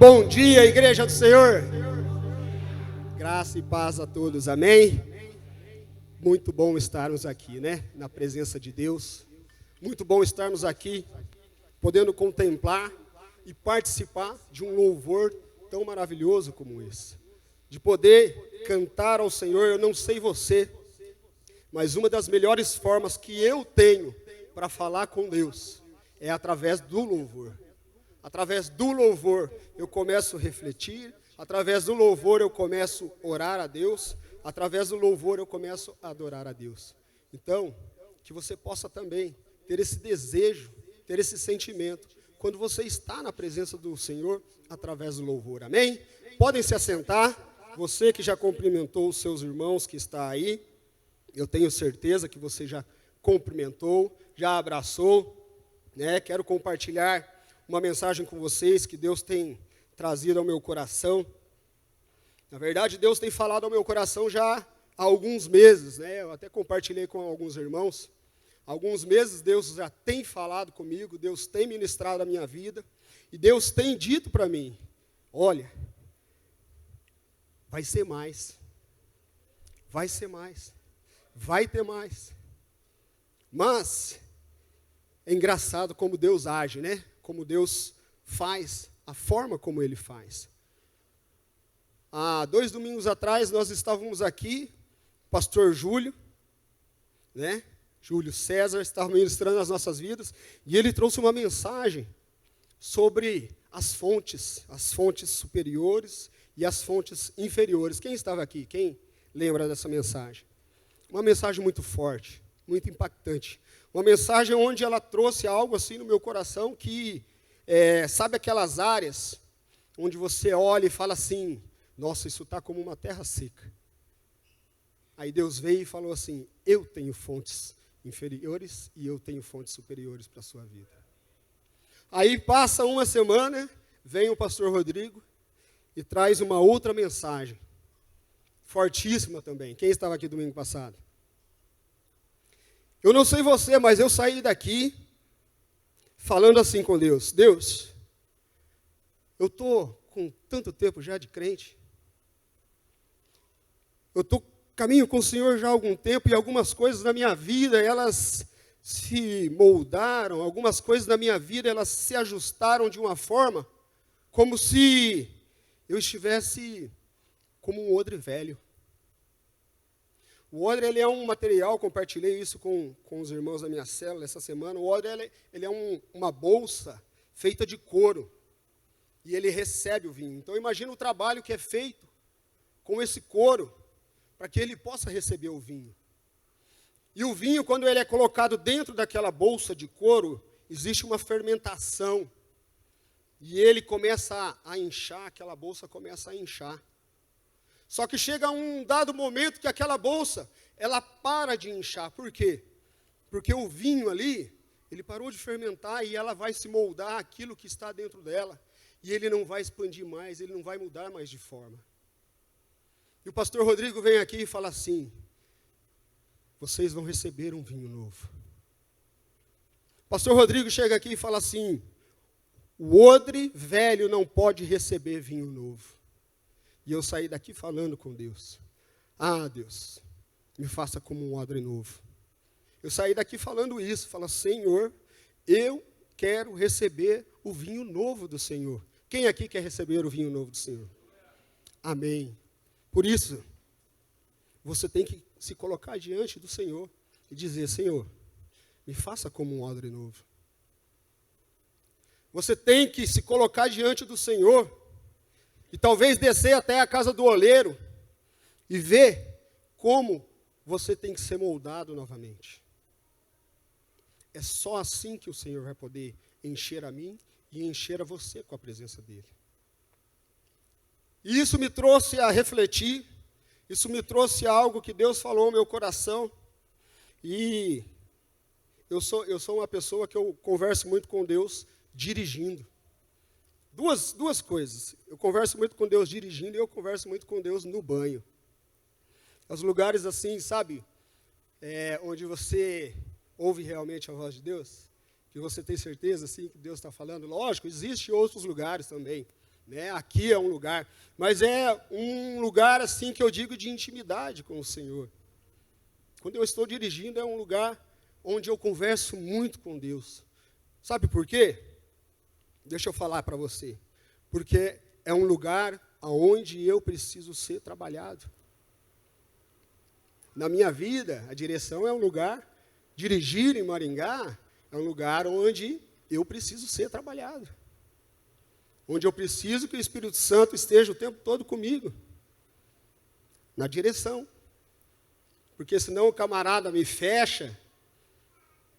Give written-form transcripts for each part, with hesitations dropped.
Bom dia, igreja do Senhor. Graça e paz a todos, amém? Muito bom estarmos aqui, né? Na presença de Deus. Muito bom estarmos aqui, podendo contemplar e participar de um louvor tão maravilhoso como esse. De poder cantar ao Senhor, eu não sei você, mas uma das melhores formas que eu tenho para falar com Deus é através do louvor. Através do louvor eu começo a refletir, através do louvor eu começo a orar a Deus, através do louvor eu começo a adorar a Deus. Então, que você possa também ter esse desejo, ter esse sentimento, quando você está na presença do Senhor, através do louvor, amém? Podem se assentar, você que já cumprimentou os seus irmãos que está aí, eu tenho certeza que você já cumprimentou, já abraçou, né? Quero compartilhar uma mensagem com vocês que Deus tem trazido ao meu coração. Na verdade, Deus tem falado ao meu coração já há alguns meses, né? Eu até compartilhei com alguns irmãos. Há alguns meses Deus já tem falado comigo, Deus tem ministrado a minha vida, e Deus tem dito para mim, olha, vai ser mais, vai ser mais, vai ter mais. Mas é engraçado como Deus age, né? Como Deus faz, a forma como Ele faz. Há 2 domingos atrás, nós estávamos aqui, pastor Júlio, né? Júlio César, estava ministrando as nossas vidas, e ele trouxe uma mensagem sobre as fontes superiores e as fontes inferiores. Quem estava aqui? Quem lembra dessa mensagem? Uma mensagem muito forte, muito impactante. Uma mensagem onde ela trouxe algo assim no meu coração que, sabe aquelas áreas onde você olha e fala assim, nossa, isso está como uma terra seca. Aí Deus veio e falou assim, eu tenho fontes inferiores e eu tenho fontes superiores para a sua vida. Aí passa uma semana, vem o pastor Rodrigo e traz uma outra mensagem, fortíssima também. Quem estava aqui domingo passado? Eu não sei você, mas eu saí daqui falando assim com Deus. Deus, eu estou com tanto tempo já de crente. Eu estou caminho com o Senhor já há algum tempo e algumas coisas na minha vida, elas se moldaram, algumas coisas na minha vida, elas se ajustaram de uma forma como se eu estivesse como um odre velho. O odre, ele é um material, compartilhei isso com os irmãos da minha célula essa semana. O odre, ele é uma bolsa feita de couro. E ele recebe o vinho. Então, imagina o trabalho que é feito com esse couro, para que ele possa receber o vinho. E o vinho, quando ele é colocado dentro daquela bolsa de couro, existe uma fermentação. E ele começa a inchar, aquela bolsa começa a inchar. Só que chega um dado momento que aquela bolsa, ela para de inchar. Por quê? Porque o vinho ali, ele parou de fermentar e ela vai se moldar aquilo que está dentro dela. E ele não vai expandir mais, ele não vai mudar mais de forma. E o pastor Rodrigo vem aqui e fala assim, vocês vão receber um vinho novo. O pastor Rodrigo chega aqui e fala assim, o odre velho não pode receber vinho novo. E eu saí daqui falando com Deus. Ah, Deus, me faça como um odre novo. Eu saí daqui falando isso. Fala, Senhor, eu quero receber o vinho novo do Senhor. Quem aqui quer receber o vinho novo do Senhor? Amém. Por isso, você tem que se colocar diante do Senhor e dizer, Senhor, me faça como um odre novo. Você tem que se colocar diante do Senhor e talvez descer até a casa do oleiro e ver como você tem que ser moldado novamente. É só assim que o Senhor vai poder encher a mim e encher a você com a presença dEle. E isso me trouxe a refletir, isso me trouxe algo que Deus falou ao meu coração. E eu sou uma pessoa que eu converso muito com Deus dirigindo. Duas coisas. Eu converso muito com Deus dirigindo e eu converso muito com Deus no banho. Os lugares assim, sabe, onde você ouve realmente a voz de Deus, que você tem certeza assim que Deus está falando. Lógico, existem outros lugares também, né? Aqui é um lugar, mas é um lugar assim que eu digo de intimidade com o Senhor. Quando eu estou dirigindo é um lugar onde eu converso muito com Deus. Sabe por quê? Deixa eu falar para você. Porque é um lugar onde eu preciso ser trabalhado. Na minha vida, a direção é um lugar, dirigir em Maringá é um lugar onde eu preciso ser trabalhado. Onde eu preciso que o Espírito Santo esteja o tempo todo comigo. Na direção. Porque senão o camarada me fecha,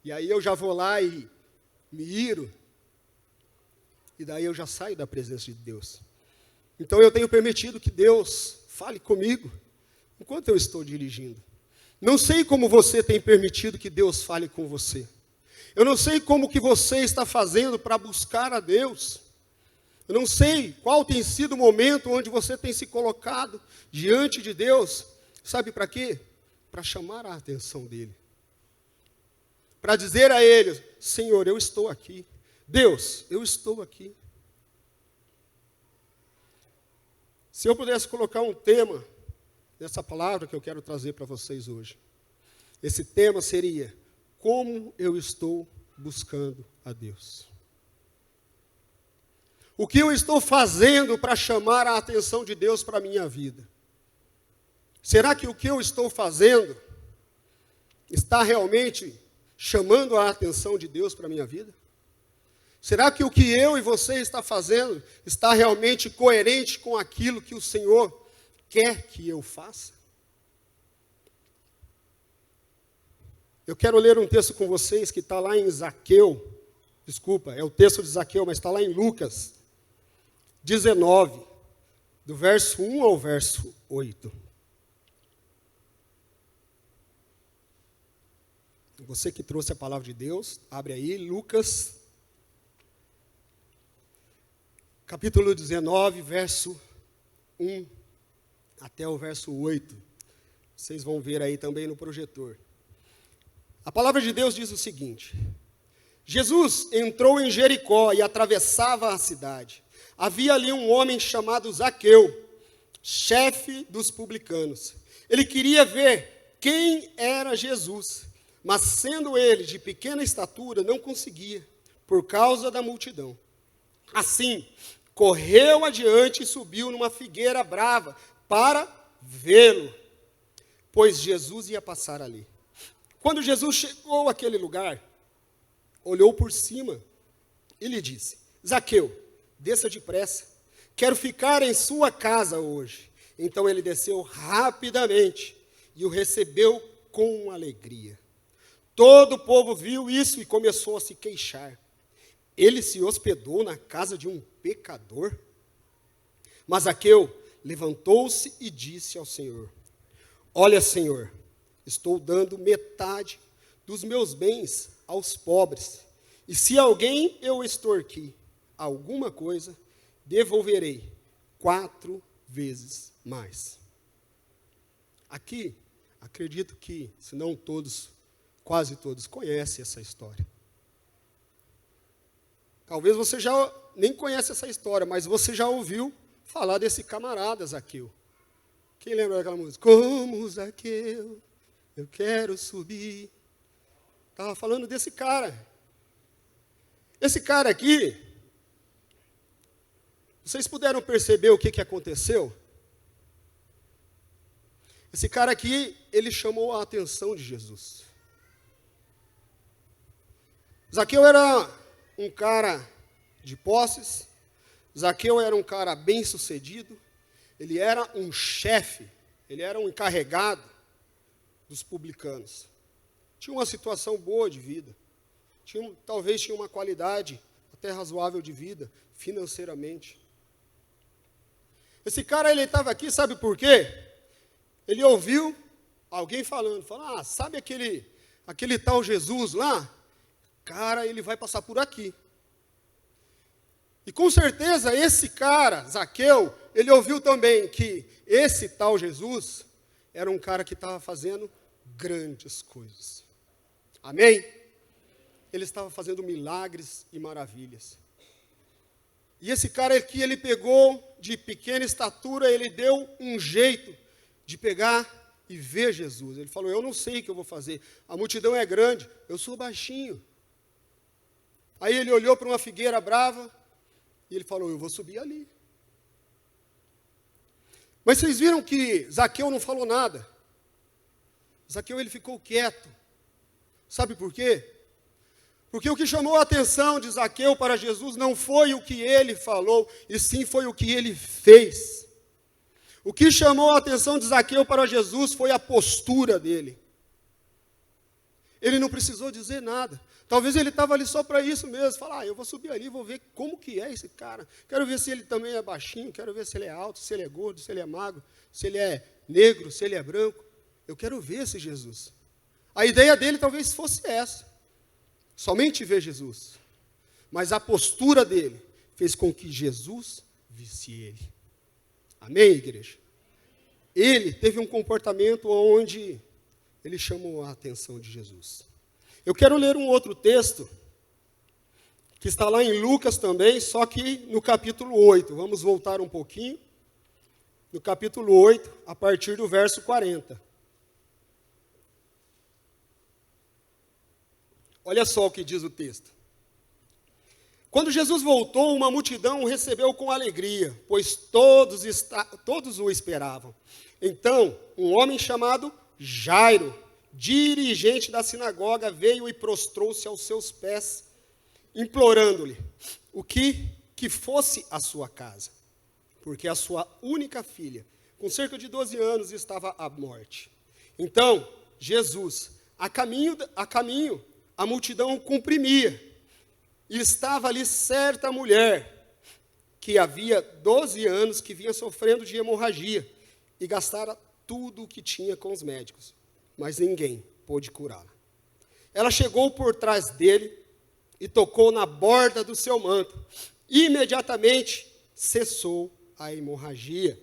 e aí eu já vou lá e me iro, e daí eu já saio da presença de Deus. Então eu tenho permitido que Deus fale comigo, enquanto eu estou dirigindo. Não sei como você tem permitido que Deus fale com você. Eu não sei como que você está fazendo para buscar a Deus. Eu não sei qual tem sido o momento onde você tem se colocado diante de Deus. Sabe para quê? Para chamar a atenção dele. Para dizer a ele, Senhor, eu estou aqui. Deus, eu estou aqui. Se eu pudesse colocar um tema nessa palavra que eu quero trazer para vocês hoje, esse tema seria, como eu estou buscando a Deus? O que eu estou fazendo para chamar a atenção de Deus para a minha vida? Será que o que eu estou fazendo está realmente chamando a atenção de Deus para a minha vida? Será que o que eu e você está fazendo está realmente coerente com aquilo que o Senhor quer que eu faça? Eu quero ler um texto com vocês que está lá em Zaqueu. Desculpa, é o texto de Zaqueu, mas está lá em Lucas 19, do verso 1 ao verso 8. Você que trouxe a palavra de Deus, abre aí, Lucas, capítulo 19, verso 1 até o verso 8. Vocês vão ver aí também no projetor. A palavra de Deus diz o seguinte: Jesus entrou em Jericó e atravessava a cidade. Havia ali um homem chamado Zaqueu, chefe dos publicanos. Ele queria ver quem era Jesus, mas sendo ele de pequena estatura, não conseguia, por causa da multidão. Assim, correu adiante e subiu numa figueira brava para vê-lo, pois Jesus ia passar ali. Quando Jesus chegou àquele lugar, olhou por cima e lhe disse: Zaqueu, desça depressa, quero ficar em sua casa hoje. Então ele desceu rapidamente e o recebeu com alegria. Todo o povo viu isso e começou a se queixar. Ele se hospedou na casa de um pecador? Mas Zaqueu levantou-se e disse ao Senhor: Olha, Senhor, estou dando metade dos meus bens aos pobres. E se alguém eu extorquir alguma coisa, devolverei 4 vezes mais. Aqui, acredito que, se não todos, quase todos conhecem essa história. Talvez você já nem conhece essa história, mas você já ouviu falar desse camarada Zaqueu. Quem lembra daquela música? Como Zaqueu, eu quero subir. Estava falando desse cara. Esse cara aqui, vocês puderam perceber o que aconteceu? Esse cara aqui, ele chamou a atenção de Jesus. Zaqueu era um cara de posses, Zaqueu era um cara bem-sucedido, ele era um chefe, ele era um encarregado dos publicanos. Tinha uma situação boa de vida, talvez tinha uma qualidade até razoável de vida, financeiramente. Esse cara, ele estava aqui, sabe por quê? Ele ouviu alguém falando, sabe aquele tal Jesus lá? Cara, ele vai passar por aqui. E com certeza esse cara, Zaqueu, ele ouviu também que esse tal Jesus era um cara que estava fazendo grandes coisas. Amém? Ele estava fazendo milagres e maravilhas. E esse cara aqui, ele pegou de pequena estatura, ele deu um jeito de pegar e ver Jesus. Ele falou, eu não sei o que eu vou fazer. A multidão é grande, eu sou baixinho. Aí ele olhou para uma figueira brava e ele falou, eu vou subir ali. Mas vocês viram que Zaqueu não falou nada. Zaqueu, ele ficou quieto. Sabe por quê? Porque o que chamou a atenção de Zaqueu para Jesus não foi o que ele falou, e sim foi o que ele fez. O que chamou a atenção de Zaqueu para Jesus foi a postura dele. Ele não precisou dizer nada. Talvez ele estava ali só para isso mesmo. Falar, eu vou subir ali, vou ver como que é esse cara. Quero ver se ele também é baixinho, quero ver se ele é alto, se ele é gordo, se ele é magro, se ele é negro, se ele é branco. Eu quero ver esse Jesus. A ideia dele talvez fosse essa. Somente ver Jesus. Mas a postura dele fez com que Jesus visse ele. Amém, igreja? Ele teve um comportamento onde ele chamou a atenção de Jesus. Eu quero ler um outro texto, que está lá em Lucas também, só que no capítulo 8. Vamos voltar um pouquinho. No capítulo 8, a partir do verso 40. Olha só o que diz o texto. Quando Jesus voltou, uma multidão o recebeu com alegria, pois todos o esperavam. Então, um homem chamado Jairo, dirigente da sinagoga, veio e prostrou-se aos seus pés, implorando-lhe que fosse à sua casa, porque a sua única filha, com cerca de 12 anos, estava à morte. Então, Jesus, a caminho, a multidão o comprimia, e estava ali certa mulher, que havia 12 anos, que vinha sofrendo de hemorragia, e gastara tudo o que tinha com os médicos, mas ninguém pôde curá-la. Ela chegou por trás dele e tocou na borda do seu manto. Imediatamente cessou a hemorragia.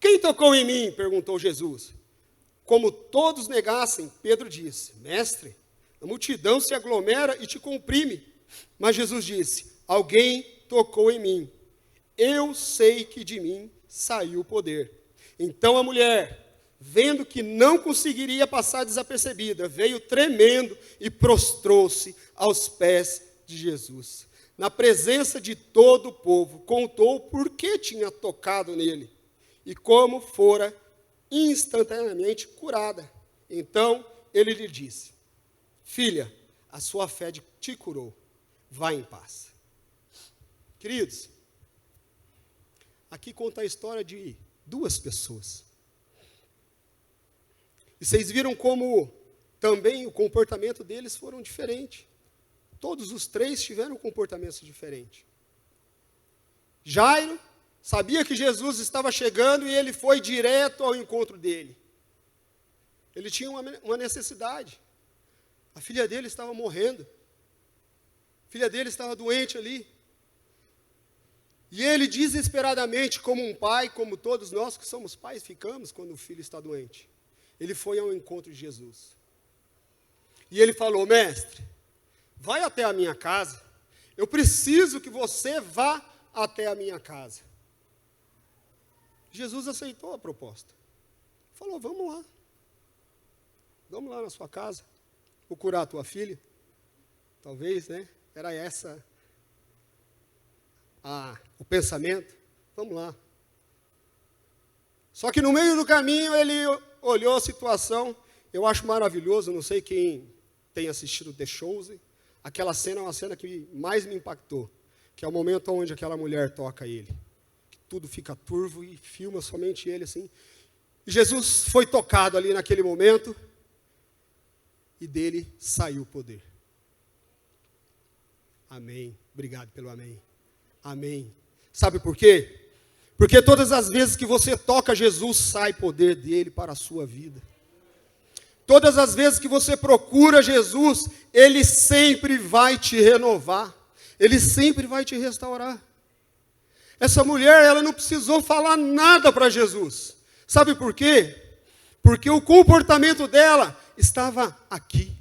Quem tocou em mim? Perguntou Jesus. Como todos negassem, Pedro disse, mestre, a multidão se aglomera e te comprime. Mas Jesus disse, alguém tocou em mim. Eu sei que de mim saiu o poder. Então a mulher, vendo que não conseguiria passar desapercebida, veio tremendo e prostrou-se aos pés de Jesus. Na presença de todo o povo, contou por que tinha tocado nele e como fora instantaneamente curada. Então ele lhe disse, filha, a sua fé te curou, vá em paz. Queridos, aqui conta a história de duas pessoas. E vocês viram como também o comportamento deles foram diferentes. Todos os três tiveram comportamentos diferentes. Jairo sabia que Jesus estava chegando e ele foi direto ao encontro dele. Ele tinha uma necessidade. A filha dele estava morrendo. A filha dele estava doente ali. E ele desesperadamente, como um pai, como todos nós que somos pais, ficamos quando o filho está doente. Ele foi ao encontro de Jesus. E ele falou, mestre, vai até a minha casa. Eu preciso que você vá até a minha casa. Jesus aceitou a proposta. Falou, vamos lá. Vamos lá na sua casa. Vou curar a tua filha. Talvez, né? Era essa o pensamento. Vamos lá. Só que no meio do caminho ele olhou a situação. Eu acho maravilhoso, não sei quem tem assistido The Chosen. Aquela cena é uma cena que mais me impactou. Que é o momento onde aquela mulher toca ele. Que tudo fica turvo e filma somente ele assim. E Jesus foi tocado ali naquele momento. E dele saiu o poder. Amém. Obrigado pelo amém. Amém. Sabe por quê? Porque todas as vezes que você toca Jesus, sai poder dele para a sua vida. Todas as vezes que você procura Jesus, ele sempre vai te renovar. Ele sempre vai te restaurar. Essa mulher, ela não precisou falar nada para Jesus. Sabe por quê? Porque o comportamento dela estava aqui.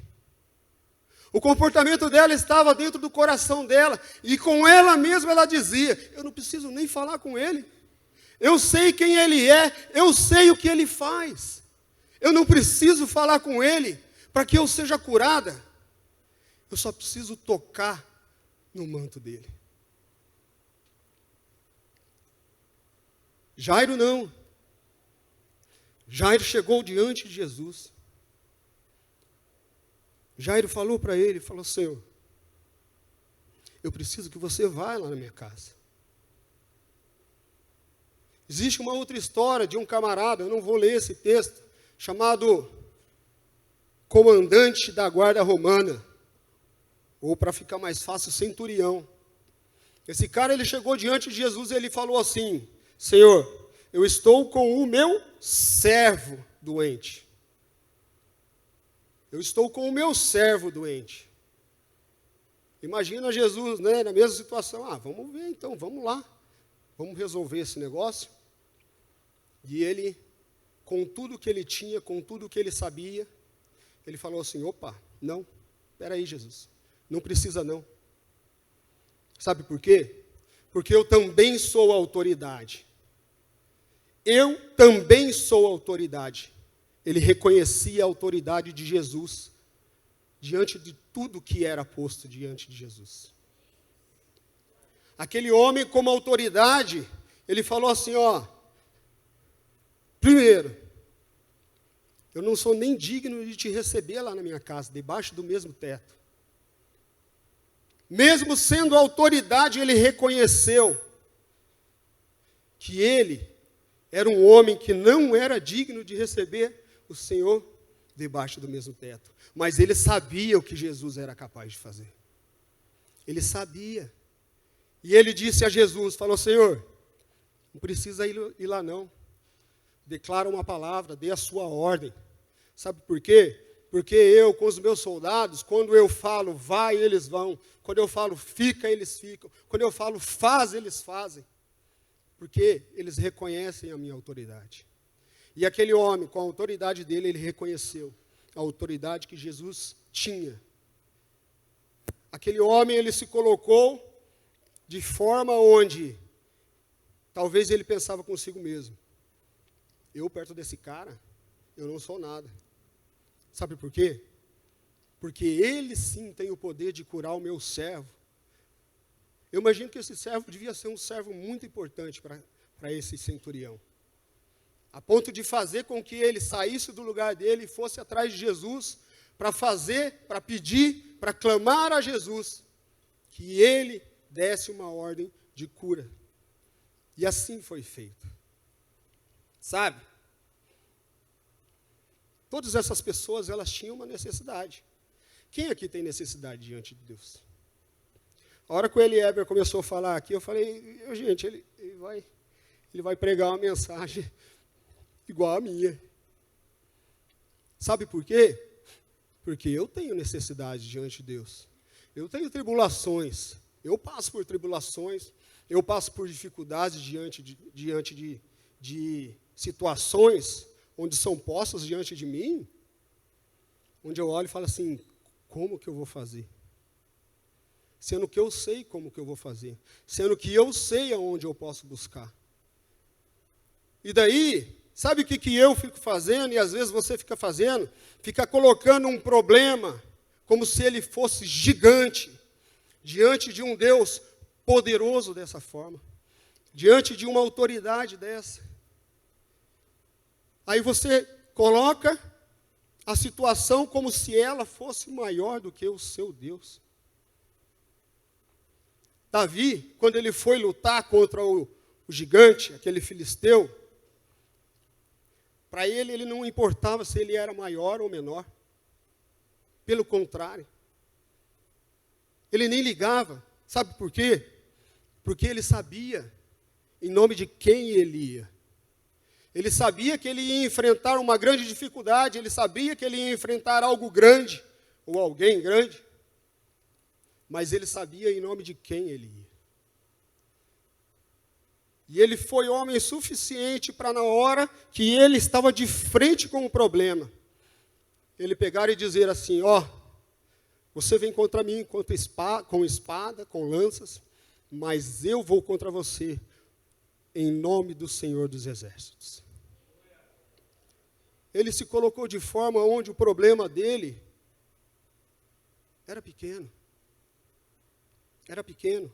O comportamento dela estava dentro do coração dela. E com ela mesma ela dizia, eu não preciso nem falar com ele. Eu sei quem ele é, eu sei o que ele faz. Eu não preciso falar com ele para que eu seja curada. Eu só preciso tocar no manto dele. Jairo não. Jairo chegou diante de Jesus. Jairo falou para ele, falou, Senhor, eu preciso que você vá lá na minha casa. Existe uma outra história de um camarada, eu não vou ler esse texto, chamado comandante da guarda romana, ou para ficar mais fácil, centurião. Esse cara, ele chegou diante de Jesus e ele falou assim, Senhor, eu estou com o meu servo doente. Eu estou com o meu servo doente. Imagina Jesus, né, na mesma situação. Vamos ver então, vamos lá. Vamos resolver esse negócio. E ele, com tudo que ele tinha, com tudo que ele sabia, ele falou assim, opa, não, espera aí, Jesus, não precisa não. Sabe por quê? Porque eu também sou autoridade. Eu também sou autoridade. Ele reconhecia a autoridade de Jesus diante de tudo que era posto diante de Jesus. Aquele homem, como autoridade, ele falou assim, primeiro, eu não sou nem digno de te receber lá na minha casa, debaixo do mesmo teto. Mesmo sendo autoridade, ele reconheceu que ele era um homem que não era digno de receber o Senhor debaixo do mesmo teto. Mas ele sabia o que Jesus era capaz de fazer. Ele sabia. E ele disse a Jesus, falou, Senhor, não precisa ir lá não. Declara uma palavra, dê a sua ordem. Sabe por quê? Porque eu, com os meus soldados, quando eu falo vai, eles vão. Quando eu falo fica, eles ficam. Quando eu falo faz, eles fazem. Porque eles reconhecem a minha autoridade. E aquele homem, com a autoridade dele, ele reconheceu a autoridade que Jesus tinha. Aquele homem, ele se colocou de forma onde talvez ele pensava consigo mesmo. Eu, perto desse cara, eu não sou nada. Sabe por quê? Porque ele sim tem o poder de curar o meu servo. Eu imagino que esse servo devia ser um servo muito importante para esse centurião. A ponto de fazer com que ele saísse do lugar dele e fosse atrás de Jesus para pedir, para clamar a Jesus que ele desse uma ordem de cura. E assim foi feito. Sabe? Todas essas pessoas, elas tinham uma necessidade. Quem aqui tem necessidade diante de Deus? A hora que o Elieber começou a falar aqui, eu falei, gente, ele vai pregar uma mensagem igual a minha. Sabe por quê? Porque eu tenho necessidade diante de Deus. Eu tenho tribulações. Eu passo por tribulações. Eu passo por dificuldades diante de situações onde são postas diante de mim, onde eu olho e falo assim, como que eu vou fazer? Sendo que eu sei como que eu vou fazer. Sendo que eu sei aonde eu posso buscar. E daí, sabe o que eu fico fazendo, e às vezes você fica fazendo? Fica colocando um problema, como se ele fosse gigante, diante de um Deus poderoso dessa forma, diante de uma autoridade dessa. Aí você coloca a situação como se ela fosse maior do que o seu Deus. Davi, quando ele foi lutar contra o gigante, aquele filisteu, para ele não importava se ele era maior ou menor. Pelo contrário. Ele nem ligava. Sabe por quê? Porque ele sabia em nome de quem ele ia. Ele sabia que ele ia enfrentar uma grande dificuldade, ele sabia que ele ia enfrentar algo grande, ou alguém grande, mas ele sabia em nome de quem ele ia. E ele foi homem suficiente para, na hora que ele estava de frente com o problema, ele pegar e dizer assim, Você vem contra mim com espada, com lanças, mas eu vou contra você em nome do Senhor dos Exércitos. Ele se colocou de forma onde o problema dele era pequeno. Era pequeno.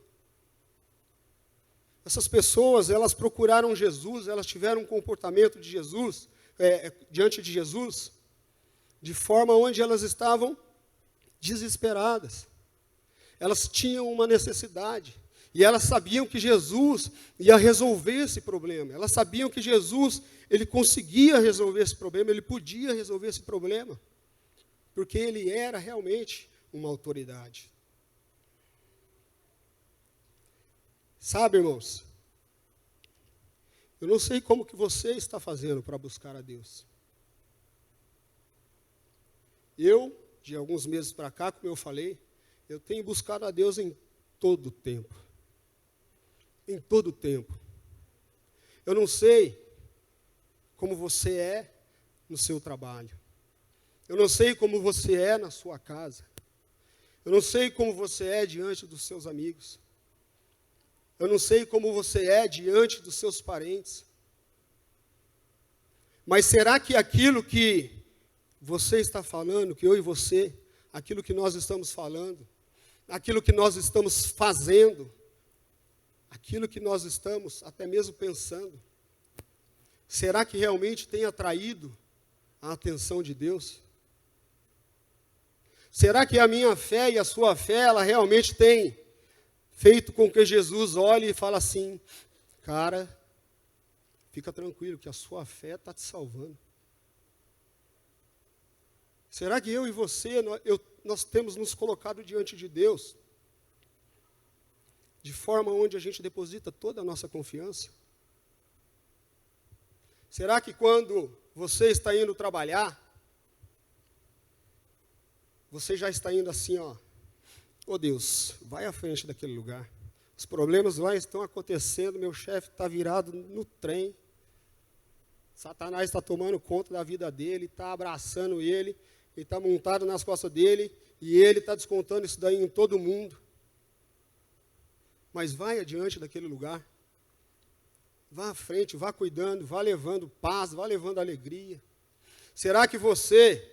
Essas pessoas, elas procuraram Jesus, elas tiveram um comportamento de Jesus, diante de Jesus, de forma onde elas estavam desesperadas. Elas tinham uma necessidade. E elas sabiam que Jesus ia resolver esse problema. Elas sabiam que Jesus, ele conseguia resolver esse problema, ele podia resolver esse problema. Porque ele era realmente uma autoridade. Sabe, irmãos, eu não sei como que você está fazendo para buscar a Deus. Eu, de alguns meses para cá, como eu falei, eu tenho buscado a Deus em todo o tempo. Em todo o tempo. Eu não sei como você é no seu trabalho. Eu não sei como você é na sua casa. Eu não sei como você é diante dos seus amigos. Eu não sei como você é diante dos seus parentes. Mas será que aquilo que você está falando, que eu e você, aquilo que nós estamos falando, aquilo que nós estamos fazendo, aquilo que nós estamos até mesmo pensando, será que realmente tem atraído a atenção de Deus? Será que a minha fé e a sua fé, ela realmente tem feito com que Jesus olhe e fale assim, cara, fica tranquilo que a sua fé está te salvando. Será que eu e você, nós temos nos colocado diante de Deus de forma onde a gente deposita toda a nossa confiança? Será que quando você está indo trabalhar, você já está indo assim, ó Deus, vai à frente daquele lugar. Os problemas lá estão acontecendo, meu chefe está virado no trem. Satanás está tomando conta da vida dele, está abraçando ele está montado nas costas dele, e ele está descontando isso daí em todo mundo. Mas vai adiante daquele lugar. Vá à frente, vá cuidando, vá levando paz, vá levando alegria. Será que você,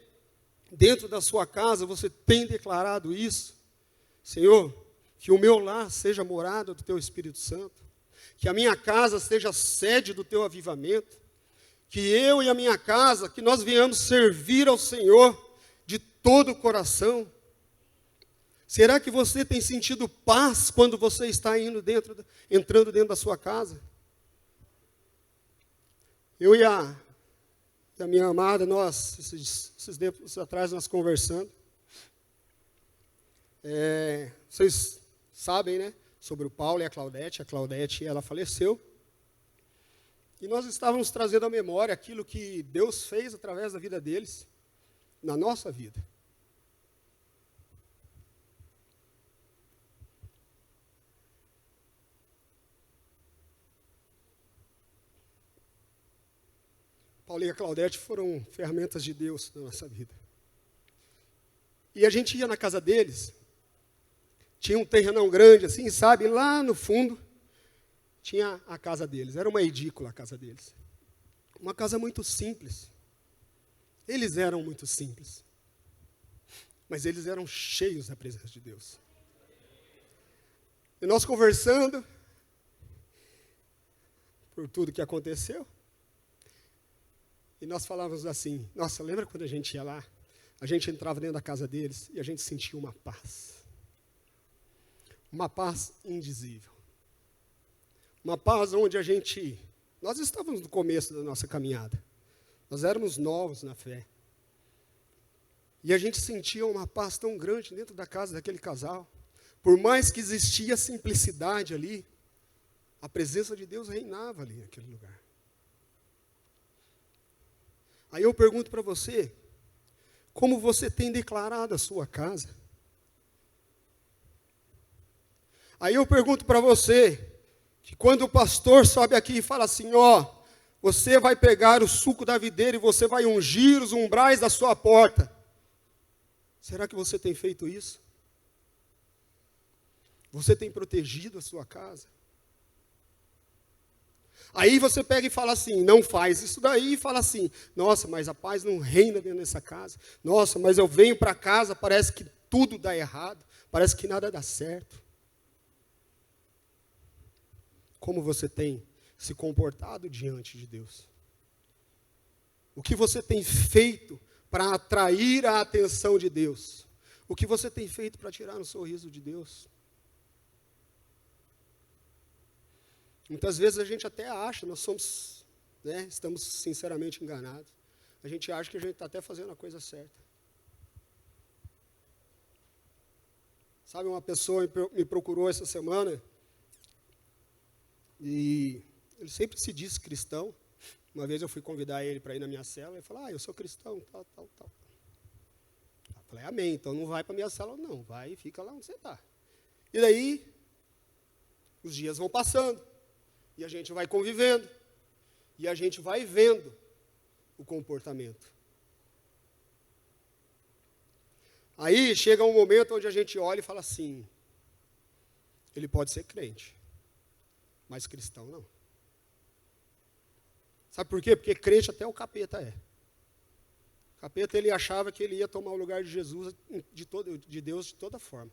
dentro da sua casa, você tem declarado isso? Senhor, que o meu lar seja morada do Teu Espírito Santo, que a minha casa seja sede do Teu avivamento, que eu e a minha casa, que nós venhamos servir ao Senhor de todo o coração. Será que você tem sentido paz quando você está entrando dentro da sua casa? Eu e a minha amada, nós, esses tempos atrás, nós conversando. Vocês sabem, né, sobre o Paulo e a Claudete. A Claudete, ela faleceu. E nós estávamos trazendo à memória aquilo que Deus fez através da vida deles, na nossa vida. Paulo e a Claudete foram ferramentas de Deus na nossa vida. E a gente ia na casa deles, tinha um terrenão grande assim, sabe, lá no fundo, tinha a casa deles, era uma edícula a casa deles. Uma casa muito simples. Eles eram muito simples. Mas eles eram cheios da presença de Deus. E nós conversando, por tudo que aconteceu, e nós falávamos assim, nossa, lembra quando a gente ia lá? A gente entrava dentro da casa deles e a gente sentia uma paz. Uma paz indizível. Uma paz onde nós estávamos no começo da nossa caminhada. Nós éramos novos na fé. E a gente sentia uma paz tão grande dentro da casa daquele casal. Por mais que existia simplicidade ali, a presença de Deus reinava ali naquele lugar. Aí eu pergunto para você, como você tem declarado a sua casa? Aí eu pergunto para você, que quando o pastor sobe aqui e fala assim, você vai pegar o suco da videira e você vai ungir os umbrais da sua porta. Será que você tem feito isso? Você tem protegido a sua casa? Aí você pega e fala assim, não faz isso daí, e fala assim, nossa, mas a paz não reina dentro dessa casa. Nossa, mas eu venho para casa, parece que tudo dá errado, parece que nada dá certo. Como você tem se comportado diante de Deus? O que você tem feito para atrair a atenção de Deus? O que você tem feito para tirar o sorriso de Deus? Muitas vezes a gente até acha, nós somos, estamos sinceramente enganados. A gente acha que a gente está até fazendo a coisa certa. Sabe, uma pessoa me procurou essa semana, e ele sempre se disse cristão. Uma vez eu fui convidar ele para ir na minha célula, ele falou, eu sou cristão, tal. Eu falei, amém, então não vai para a minha célula não, vai e fica lá onde você está. E daí, os dias vão passando, e a gente vai convivendo, e a gente vai vendo o comportamento. Aí chega um momento onde a gente olha e fala assim, ele pode ser crente, mas cristão não. Sabe por quê? Porque crente até o capeta é. O capeta, ele achava que ele ia tomar o lugar de Jesus, de Deus de toda forma.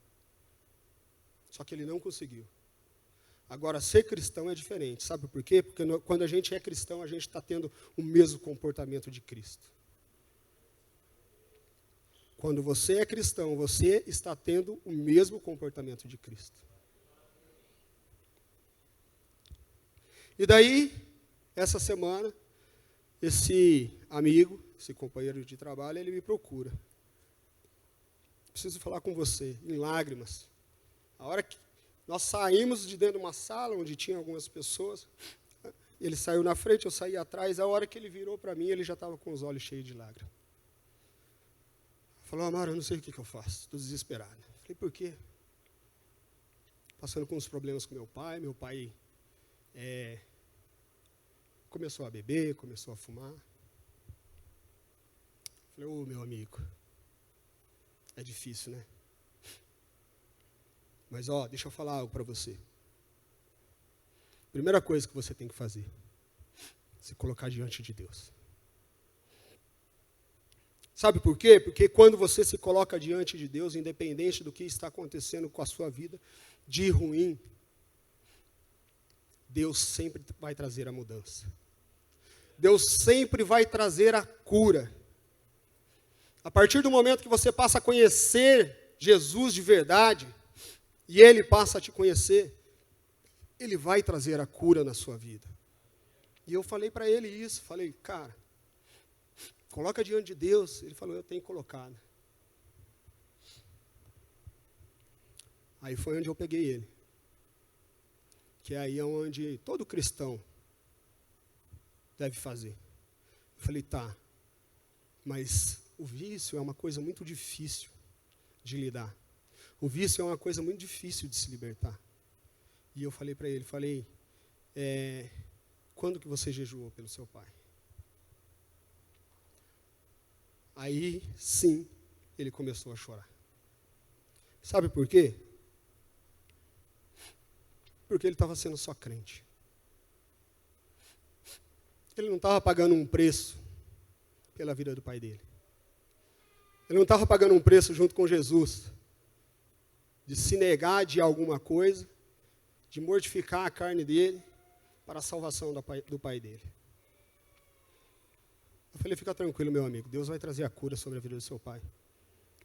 Só que ele não conseguiu. Agora, ser cristão é diferente. Sabe por quê? Porque quando a gente é cristão, a gente está tendo o mesmo comportamento de Cristo. Quando você é cristão, você está tendo o mesmo comportamento de Cristo. E daí, essa semana, esse amigo, esse companheiro de trabalho, ele me procura. Preciso falar com você, em lágrimas. A hora que nós saímos de dentro de uma sala, onde tinha algumas pessoas, ele saiu na frente, eu saí atrás, a hora que ele virou para mim, ele já estava com os olhos cheios de lágrimas. Falou, Amaro, eu não sei o que eu faço, estou desesperado. Falei, por quê? Passando com uns problemas com meu pai começou a beber, começou a fumar. Falei, meu amigo, é difícil, né? Mas, deixa eu falar algo para você. Primeira coisa que você tem que fazer, se colocar diante de Deus. Sabe por quê? Porque quando você se coloca diante de Deus, independente do que está acontecendo com a sua vida, de ruim, Deus sempre vai trazer a mudança. Deus sempre vai trazer a cura. A partir do momento que você passa a conhecer Jesus de verdade, e Ele passa a te conhecer, Ele vai trazer a cura na sua vida. E eu falei para ele isso, falei, cara, coloca diante de Deus. Ele falou, eu tenho colocado. Aí foi onde eu peguei ele. Que é aí onde todo cristão deve fazer. Eu falei, tá, mas o vício é uma coisa muito difícil de lidar. O vício é uma coisa muito difícil de se libertar. E eu falei para ele, quando que você jejuou pelo seu pai? Aí, sim, ele começou a chorar. Sabe por quê? Porque ele estava sendo só crente. Ele não estava pagando um preço pela vida do pai dele. Ele não estava pagando um preço junto com Jesus, de se negar de alguma coisa, de mortificar a carne dele para a salvação do pai dele. Eu falei, fica tranquilo, meu amigo, Deus vai trazer a cura sobre a vida do seu pai.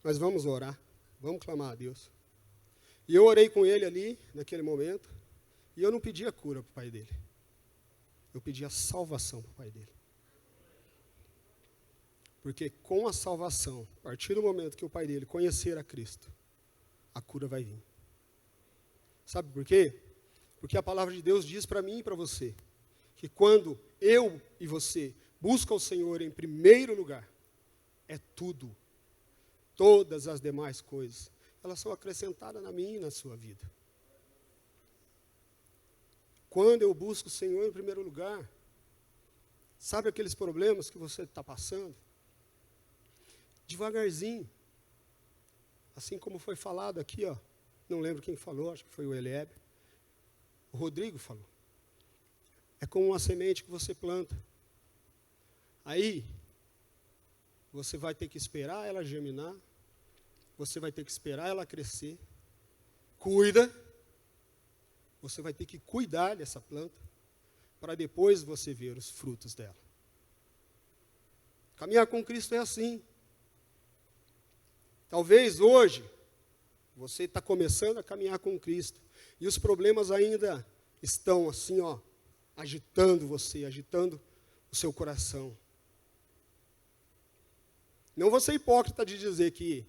Mas vamos orar, vamos clamar a Deus. E eu orei com ele ali, naquele momento, e eu não pedi a cura para o pai dele. Eu pedi a salvação para o pai dele. Porque com a salvação, a partir do momento que o pai dele conhecer a Cristo, a cura vai vir. Sabe por quê? Porque a palavra de Deus diz para mim e para você, que quando eu e você buscam o Senhor em primeiro lugar, é tudo, todas as demais coisas, elas são acrescentadas na minha e na sua vida. Quando eu busco o Senhor em primeiro lugar, sabe aqueles problemas que você está passando? Devagarzinho, assim como foi falado aqui, ó, não lembro quem falou, acho que foi o Eliebe, o Rodrigo falou. É como uma semente que você planta. Aí, você vai ter que esperar ela germinar, você vai ter que esperar ela crescer. Cuida, você vai ter que cuidar dessa planta, para depois você ver os frutos dela. Caminhar com Cristo é assim. Talvez hoje, você está começando a caminhar com Cristo, e os problemas ainda estão assim, ó, agitando você, agitando o seu coração. Não vou ser hipócrita de dizer que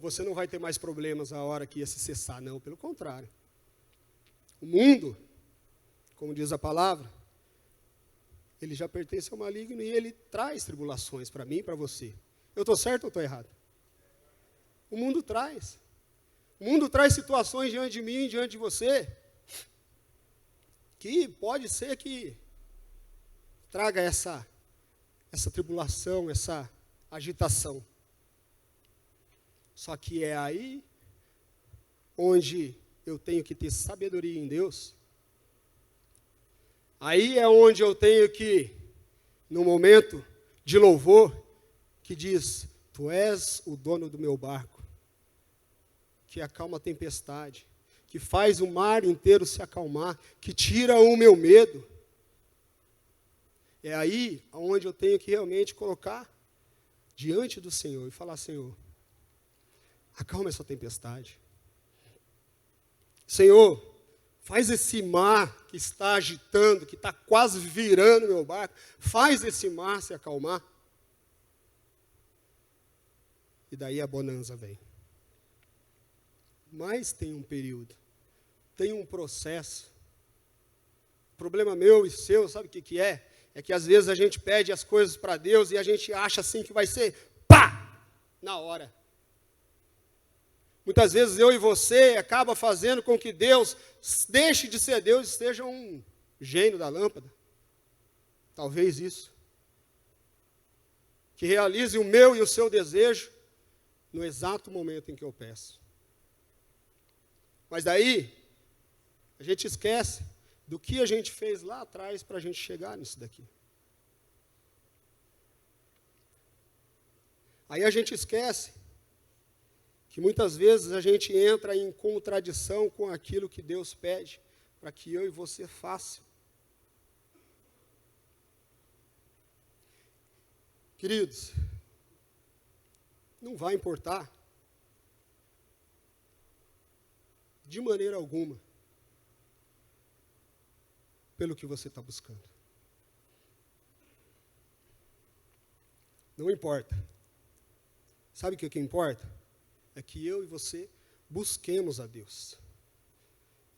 você não vai ter mais problemas a hora que ia se cessar, não, pelo contrário. O mundo, como diz a palavra, ele já pertence ao maligno e ele traz tribulações para mim e para você. Eu estou certo ou estou errado? O mundo traz. O mundo traz situações diante de mim, diante de você, que pode ser que traga essa tribulação, essa agitação. Só que é aí onde eu tenho que ter sabedoria em Deus. Aí é onde eu tenho que, no momento de louvor, que diz, tu és o dono do meu barco, que acalma a tempestade, que faz o mar inteiro se acalmar, que tira o meu medo. É aí onde eu tenho que realmente colocar diante do Senhor e falar, Senhor, acalma essa tempestade. Senhor, faz esse mar que está agitando, que está quase virando meu barco, faz esse mar se acalmar. E daí a bonança vem. Mas tem um período, tem um processo. O problema meu e seu, sabe o que é? É que às vezes a gente pede as coisas para Deus e a gente acha assim que vai ser, pá, na hora. Muitas vezes eu e você acaba fazendo com que Deus deixe de ser Deus e seja um gênio da lâmpada. Talvez isso. Que realize o meu e o seu desejo no exato momento em que eu peço. Mas daí, a gente esquece do que a gente fez lá atrás para a gente chegar nisso daqui. Aí a gente esquece que muitas vezes a gente entra em contradição com aquilo que Deus pede para que eu e você façam. Queridos, não vai importar de maneira alguma pelo que você está buscando. Não importa. Sabe o que importa? É que eu e você busquemos a Deus.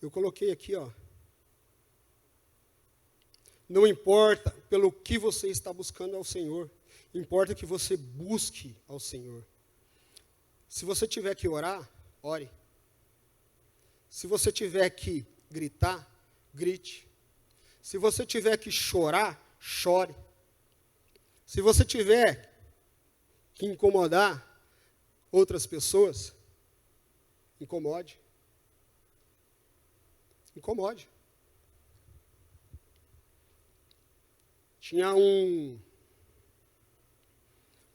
Eu coloquei aqui, ó. Não importa pelo que você está buscando ao Senhor, importa que você busque ao Senhor. Se você tiver que orar, ore. Se você tiver que gritar, grite. Se você tiver que chorar, chore. Se você tiver que incomodar outras pessoas, incomode. Incomode. Tinha um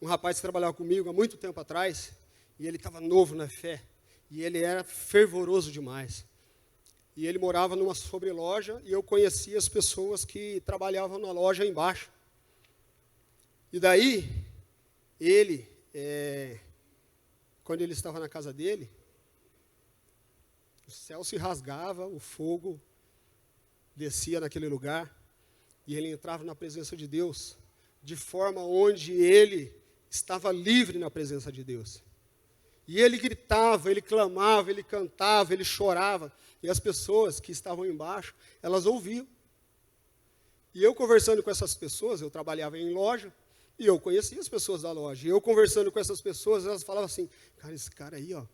rapaz que trabalhava comigo há muito tempo atrás, e ele estava novo na fé, e ele era fervoroso demais. E ele morava numa sobreloja, e eu conhecia as pessoas que trabalhavam na loja embaixo. E daí, ele, quando ele estava na casa dele, o céu se rasgava, o fogo descia naquele lugar, e ele entrava na presença de Deus, de forma onde ele estava livre na presença de Deus. E ele gritava, ele clamava, ele cantava, ele chorava, e as pessoas que estavam embaixo, elas ouviam. E eu conversando com essas pessoas, eu trabalhava em loja, e eu conhecia as pessoas da loja. E eu conversando com essas pessoas, elas falavam assim, cara, esse cara aí, ó,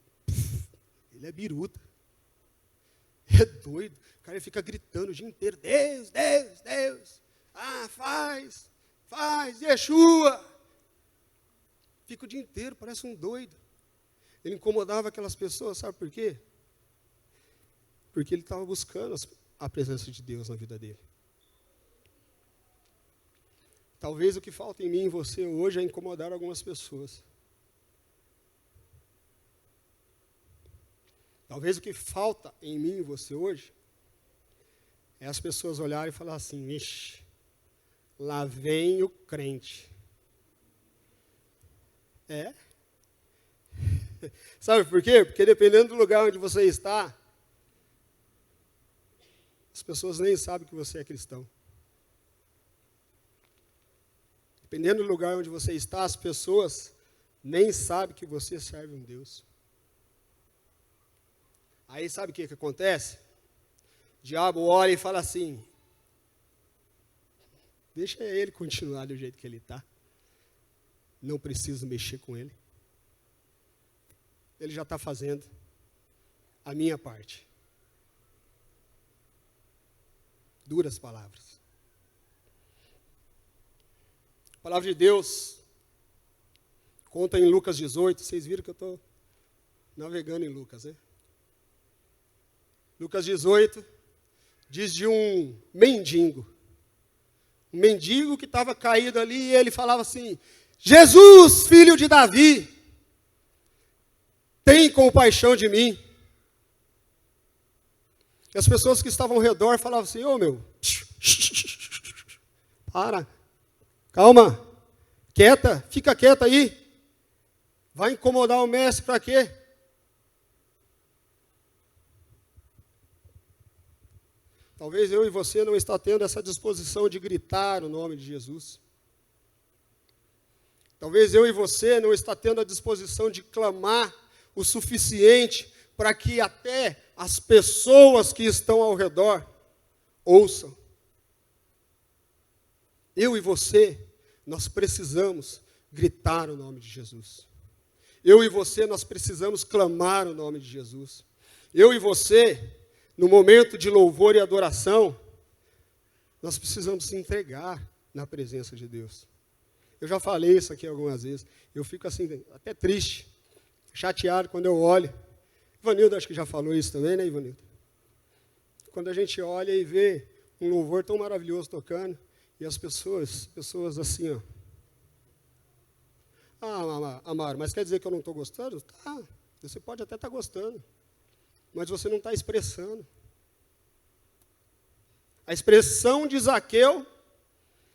ele é biruta. É doido. O cara fica gritando o dia inteiro, Deus, Deus, Deus. Ah, faz, Yeshua. Fica o dia inteiro, parece um doido. Ele incomodava aquelas pessoas, sabe por quê? Porque ele estava buscando a presença de Deus na vida dele. Talvez o que falta em mim e em você hoje é incomodar algumas pessoas. Talvez o que falta em mim e você hoje é as pessoas olharem e falar assim, ixi, lá vem o crente. É? Sabe por quê? Porque dependendo do lugar onde você está, as pessoas nem sabem que você é cristão. Dependendo do lugar onde você está, as pessoas nem sabem que você serve um Deus. Aí sabe o que acontece? O diabo olha e fala assim, deixa ele continuar do jeito que ele está. Não preciso mexer com ele. Ele já está fazendo a minha parte. Duras palavras. A palavra de Deus conta em Lucas 18. Vocês viram que eu estou navegando em Lucas, né? Lucas 18 diz de um mendigo. Um mendigo que estava caído ali e ele falava assim, Jesus, filho de Davi, tem compaixão de mim. E as pessoas que estavam ao redor falavam assim, ô meu, para, calma, quieta, fica quieta aí. Vai incomodar o mestre para quê? Talvez eu e você não está tendo essa disposição de gritar o nome de Jesus. Talvez eu e você não está tendo a disposição de clamar o suficiente para que até as pessoas que estão ao redor ouçam. Eu e você, nós precisamos gritar o nome de Jesus. Eu e você, nós precisamos clamar o nome de Jesus. Eu e você, no momento de louvor e adoração, nós precisamos se entregar na presença de Deus. Eu já falei isso aqui algumas vezes. Eu fico assim, até triste, chateado quando eu olho. Ivanildo acho que já falou isso também, né, Ivanildo? Quando a gente olha e vê um louvor tão maravilhoso tocando, e as pessoas assim, ó. Ah, Amaro, mas quer dizer que eu não estou gostando? Tá, você pode até estar gostando, mas você não está expressando. A expressão de Zaqueu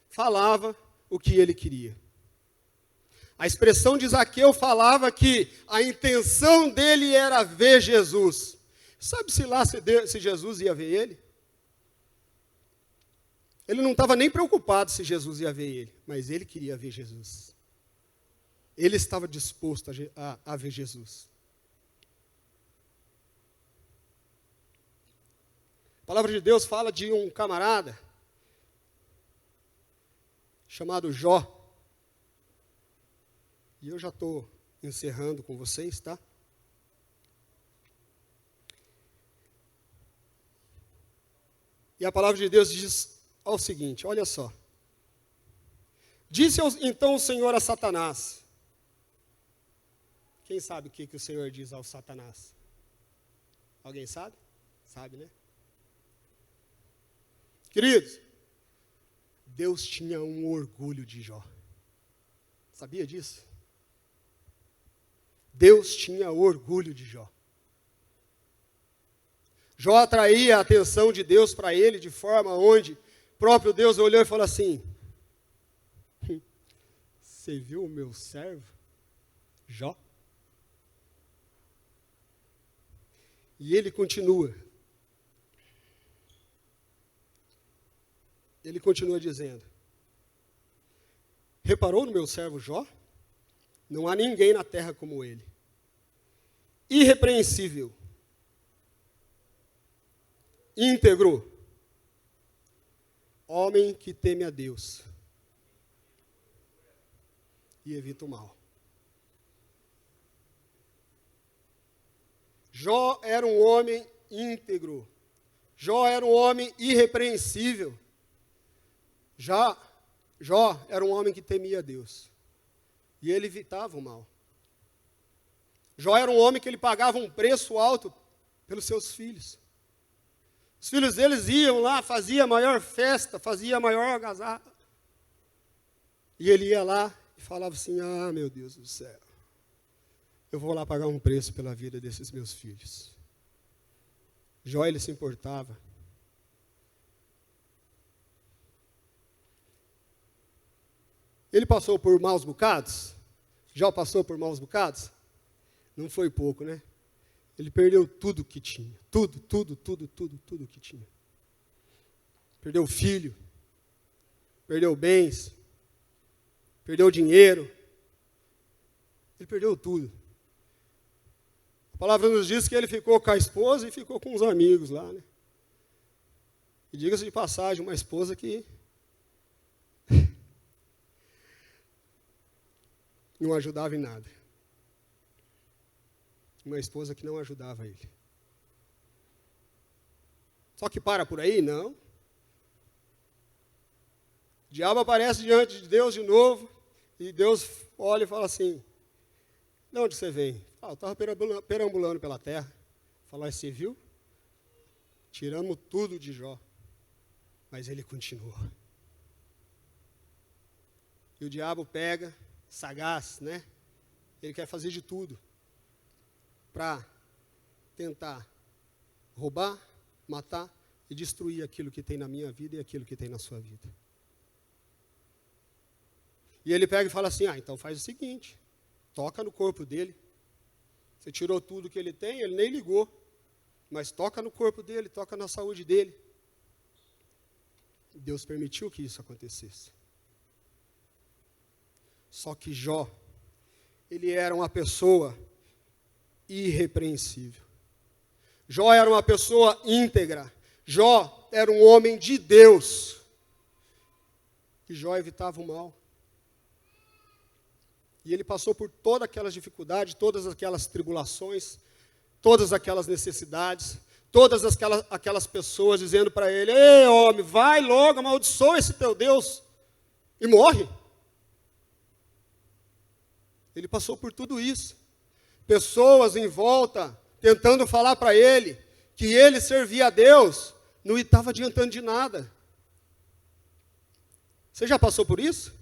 falava o que ele queria. A expressão de Zaqueu falava que a intenção dele era ver Jesus. Sabe-se lá se Jesus ia ver ele? Ele não estava nem preocupado se Jesus ia ver ele, mas ele queria ver Jesus. Ele estava disposto a ver Jesus. A palavra de Deus fala de um camarada chamado Jó. E eu já estou encerrando com vocês, tá? E a palavra de Deus diz o seguinte, olha só. Disse então o Senhor a Satanás. Quem sabe o que o Senhor diz ao Satanás? Alguém sabe? Sabe, né? Queridos, Deus tinha um orgulho de Jó. Sabia disso? Deus tinha orgulho de Jó. Jó atraía a atenção de Deus para ele de forma onde o próprio Deus olhou e falou assim, você viu o meu servo, Jó? E ele continua. Ele continua dizendo, reparou no meu servo Jó? Não há ninguém na terra como ele. Irrepreensível. Íntegro. Homem que teme a Deus. E evita o mal. Jó era um homem íntegro. Jó era um homem irrepreensível. Jó era um homem que temia a Deus. E ele evitava o mal. Jó era um homem que ele pagava um preço alto pelos seus filhos. Os filhos deles iam lá, fazia a maior festa, fazia a maior agasalho. E ele ia lá e falava assim, ah, meu Deus do céu, eu vou lá pagar um preço pela vida desses meus filhos. Jó, ele se importava. Ele passou por maus bocados? Jó passou por maus bocados? Não foi pouco, né? Ele perdeu tudo que tinha. Tudo que tinha. Perdeu filho. Perdeu bens. Perdeu dinheiro. Ele perdeu tudo. A palavra nos diz que ele ficou com a esposa e ficou com os amigos lá, né? E diga-se de passagem, uma esposa que não ajudava em nada. Uma esposa que não ajudava ele. Só que para por aí? Não. O diabo aparece diante de Deus de novo, e Deus olha e fala assim, de onde você vem? Eu estava perambulando pela terra. Fala, você viu? Tiramos tudo de Jó. Mas ele continuou. E o diabo pega, sagaz, né? Ele quer fazer de tudo para tentar roubar, matar e destruir aquilo que tem na minha vida e aquilo que tem na sua vida. E ele pega e fala assim, então faz o seguinte, toca no corpo dele. Você tirou tudo que ele tem, ele nem ligou. Mas toca no corpo dele, toca na saúde dele. Deus permitiu que isso acontecesse. Só que Jó, ele era uma pessoa irrepreensível. Jó era uma pessoa íntegra. Jó era um homem de Deus. E Jó evitava o mal. E ele passou por todas aquelas dificuldades, todas aquelas tribulações, todas aquelas necessidades, todas aquelas pessoas dizendo para ele, ei homem, vai logo, amaldiçoa esse teu Deus e morre. Ele passou por tudo isso. Pessoas em volta tentando falar para ele que ele servia a Deus, não estava adiantando de nada. Você já passou por isso?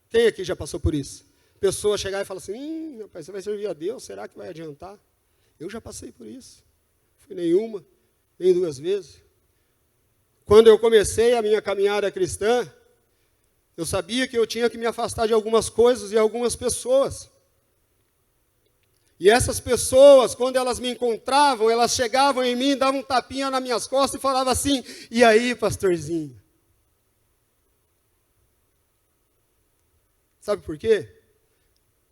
Quem aqui já passou por isso? Pessoa chegar e falar assim, rapaz, você vai servir a Deus, será que vai adiantar? Eu já passei por isso. Fui nenhuma, nem duas vezes. Quando eu comecei a minha caminhada cristã, eu sabia que eu tinha que me afastar de algumas coisas e algumas pessoas. E essas pessoas, quando elas me encontravam, elas chegavam em mim, davam um tapinha nas minhas costas e falavam assim, e aí, pastorzinho? Sabe por quê?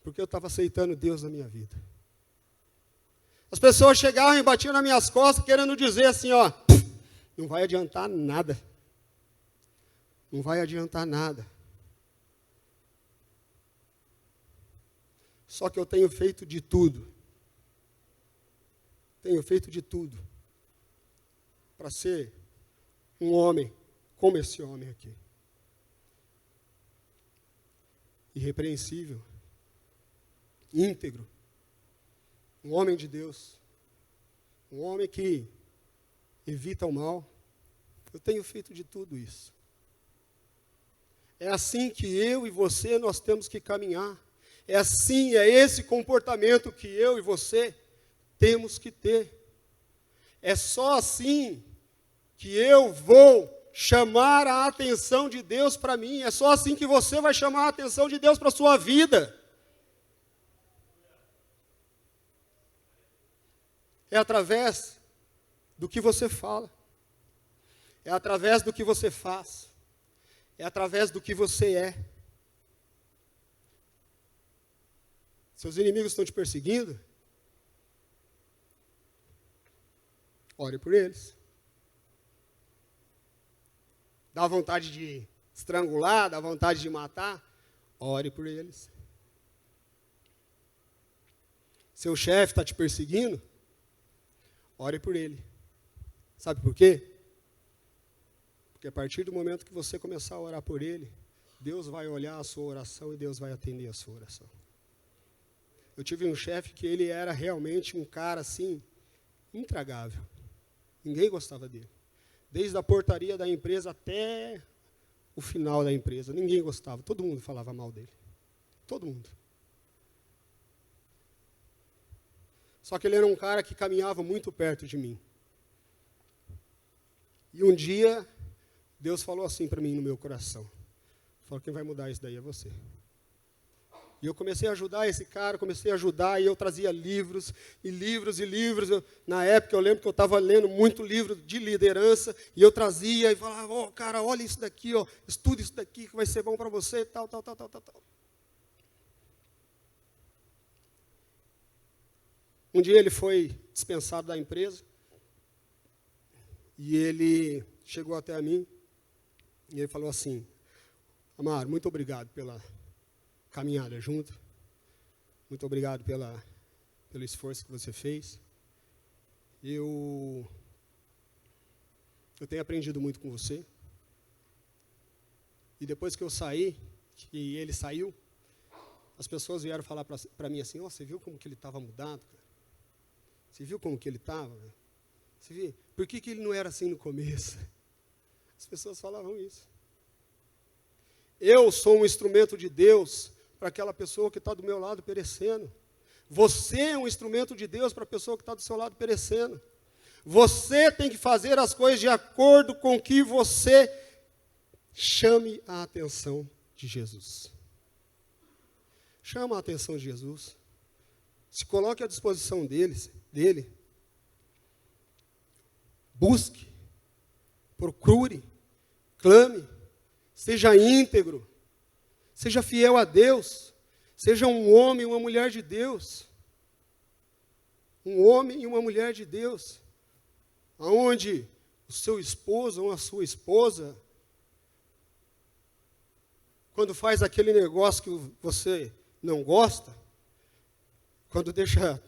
Porque eu estava aceitando Deus na minha vida. As pessoas chegavam e batiam nas minhas costas, querendo dizer assim, não vai adiantar nada. Não vai adiantar nada. Só que eu tenho feito de tudo. Tenho feito de tudo para ser um homem como esse homem aqui. Irrepreensível. Íntegro. Um homem de Deus. Um homem que evita o mal. Eu tenho feito de tudo isso. É assim que eu e você, nós temos que caminhar. É assim, é esse comportamento que eu e você temos que ter. É só assim que eu vou chamar a atenção de Deus para mim. É só assim que você vai chamar a atenção de Deus para a sua vida. É através do que você fala. É através do que você faz. É através do que você é. Seus inimigos estão te perseguindo? Ore por eles. Dá vontade de estrangular, dá vontade de matar? Ore por eles. Seu chefe está te perseguindo? Ore por ele. Sabe por quê? Porque a partir do momento que você começar a orar por ele, Deus vai olhar a sua oração e Deus vai atender a sua oração. eu tive um chefe que ele era realmente um cara assim, intragável. Ninguém gostava dele. Desde a portaria da empresa até o final da empresa. Ninguém gostava. Todo mundo falava mal dele. Todo mundo. Só que ele era um cara que caminhava muito perto de mim. E um dia, Deus falou assim para mim no meu coração. Falou, quem vai mudar isso daí é você. E eu comecei a ajudar esse cara, comecei a ajudar, e eu trazia livros, e livros, e livros. Na época, eu lembro que eu estava lendo muito livro de liderança, e eu trazia, e falava, cara, olha isso daqui, estuda isso daqui, que vai ser bom para você, tal. Um dia ele foi dispensado da empresa, e ele chegou até mim, e ele falou assim, Amaro, muito obrigado pela caminhada junto. Muito obrigado pelo esforço que você fez. Eu tenho aprendido muito com você. E depois que eu saí, que ele saiu, as pessoas vieram falar para mim assim, você viu como que ele estava mudado, cara? Você viu como que ele estava? Você viu? Por que ele não era assim no começo? As pessoas falavam isso. Eu sou um instrumento de Deus para aquela pessoa que está do meu lado perecendo. Você é um instrumento de Deus para a pessoa que está do seu lado perecendo. Você tem que fazer as coisas de acordo com que você chame a atenção de Jesus. Chama a atenção de Jesus. Se coloque à disposição dele. Busque, procure, clame, seja íntegro. Seja fiel a Deus. Seja um homem e uma mulher de Deus. Um homem e uma mulher de Deus. Onde o seu esposo ou a sua esposa, quando faz aquele negócio que você não gosta, quando deixa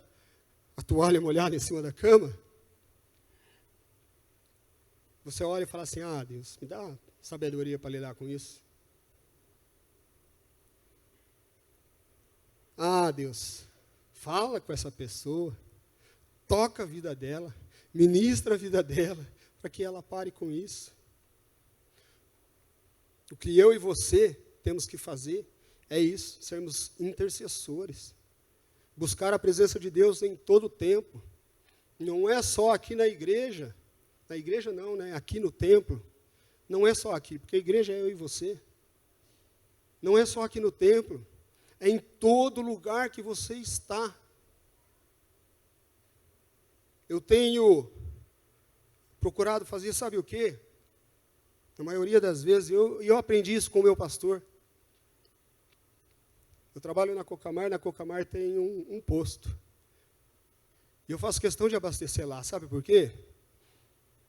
a toalha molhada em cima da cama, você olha e fala assim, Deus, me dá sabedoria para lidar com isso. Deus, fala com essa pessoa, toca a vida dela, ministra a vida dela, para que ela pare com isso. O que eu e você temos que fazer é isso, sermos intercessores. Buscar a presença de Deus em todo o tempo. Não é só aqui na igreja não, né? Aqui no templo. Não é só aqui, porque a igreja é eu e você. Não é só aqui no templo. É em todo lugar que você está. Eu tenho procurado fazer, sabe o quê? Na maioria das vezes, eu aprendi isso com o meu pastor. Eu trabalho na Cocamar tem um posto. E eu faço questão de abastecer lá, sabe por quê?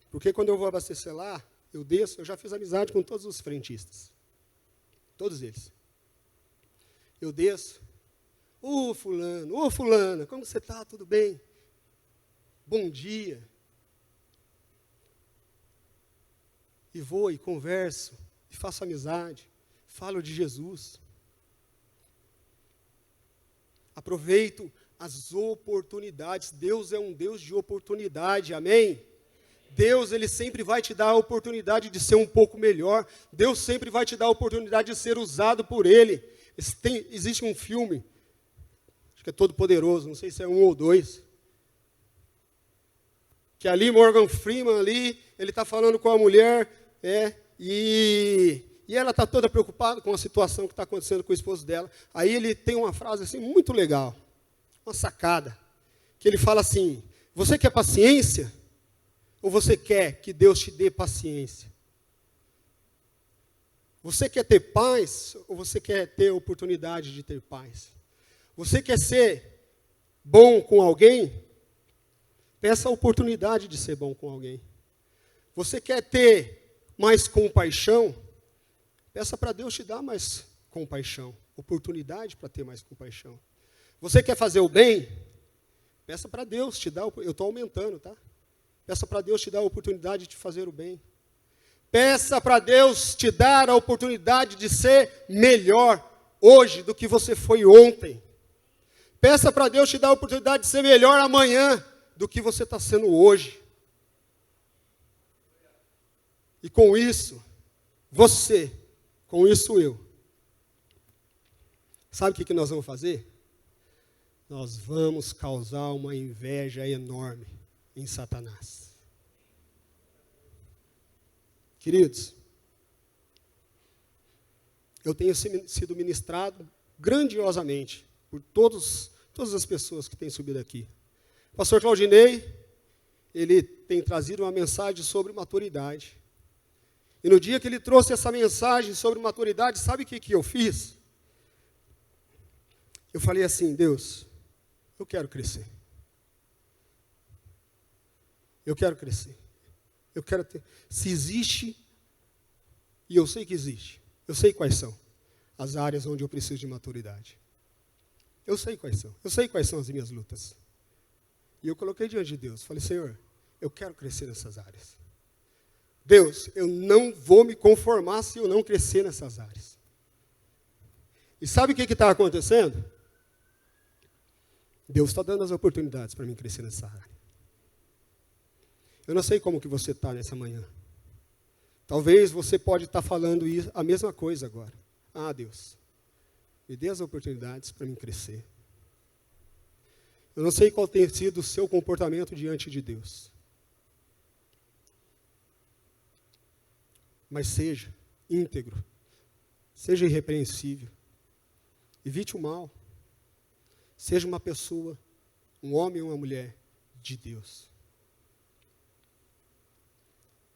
Porque quando eu vou abastecer lá, eu desço, eu já fiz amizade com todos os frentistas. Todos eles. Eu desço, fulana, como você está? Tudo bem? Bom dia. E vou e converso, e faço amizade, falo de Jesus. Aproveito as oportunidades. Deus é um Deus de oportunidade, amém? Deus, Ele sempre vai te dar a oportunidade de ser um pouco melhor. Deus sempre vai te dar a oportunidade de ser usado por Ele. Existe um filme, acho que é Todo Poderoso, não sei se é 1 ou 2, que ali Morgan Freeman, ele está falando com a mulher, e ela está toda preocupada com a situação que está acontecendo com o esposo dela. Aí ele tem uma frase assim muito legal, uma sacada, que ele fala assim, você quer paciência? Ou você quer que Deus te dê paciência? Você quer ter paz ou você quer ter a oportunidade de ter paz? Você quer ser bom com alguém? Peça a oportunidade de ser bom com alguém. Você quer ter mais compaixão? Peça para Deus te dar mais compaixão, oportunidade para ter mais compaixão. Você quer fazer o bem? Peça para Deus te dar, eu estou aumentando, tá? Peça para Deus te dar a oportunidade de fazer o bem. Peça para Deus te dar a oportunidade de ser melhor hoje do que você foi ontem. Peça para Deus te dar a oportunidade de ser melhor amanhã do que você está sendo hoje. E com isso, você, com isso eu. Sabe o que nós vamos fazer? Nós vamos causar uma inveja enorme em Satanás. Queridos, eu tenho sido ministrado grandiosamente por todas as pessoas que têm subido aqui. O pastor Claudinei, ele tem trazido uma mensagem sobre maturidade. E no dia que ele trouxe essa mensagem sobre maturidade, sabe o que eu fiz? Eu falei assim, Deus, eu quero crescer. Eu quero crescer. Eu quero ter. Se existe, e eu sei que existe, eu sei quais são as áreas onde eu preciso de maturidade. Eu sei quais são. Eu sei quais são as minhas lutas. E eu coloquei diante de Deus. Falei, Senhor, eu quero crescer nessas áreas. Deus, eu não vou me conformar se eu não crescer nessas áreas. E sabe o que está acontecendo? Deus está dando as oportunidades para mim crescer nessa área. Eu não sei como que você está nessa manhã. Talvez você pode estar falando a mesma coisa agora. Ah, Deus, me dê as oportunidades para mim crescer. Eu não sei qual tem sido o seu comportamento diante de Deus. Mas seja íntegro, seja irrepreensível, evite o mal, seja uma pessoa, um homem ou uma mulher de Deus.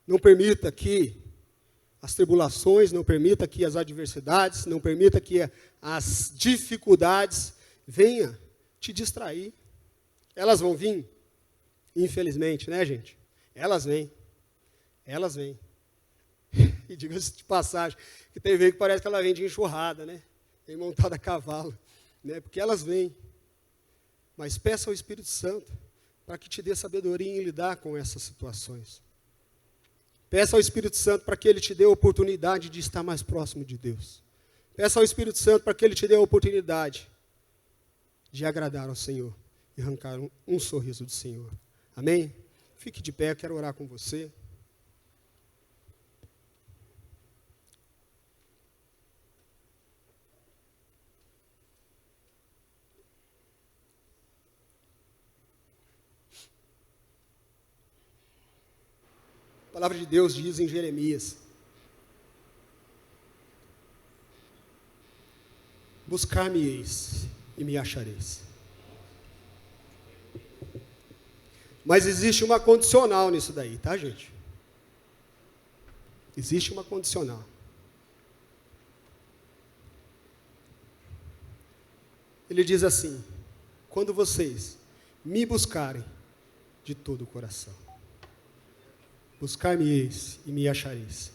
Não permita que as tribulações, não permita que as adversidades, não permita que as dificuldades venham te distrair. Elas vão vir, infelizmente, né, gente? Elas vêm. Elas vêm. E diga-se de passagem, que tem vezes que parece que ela vem de enxurrada, né? Vem montada a cavalo, né? Porque elas vêm. Mas peça ao Espírito Santo para que te dê sabedoria em lidar com essas situações. Peça ao Espírito Santo para que Ele te dê a oportunidade de estar mais próximo de Deus. Peça ao Espírito Santo para que Ele te dê a oportunidade de agradar ao Senhor e arrancar um sorriso do Senhor. Amém? Fique de pé, eu quero orar com você. A palavra de Deus diz em Jeremias: buscar-me-eis e me achareis. Mas existe uma condicional nisso daí, tá, gente? Existe uma condicional. Ele diz assim: quando vocês me buscarem de todo o coração. Buscar-me-eis e me achareis,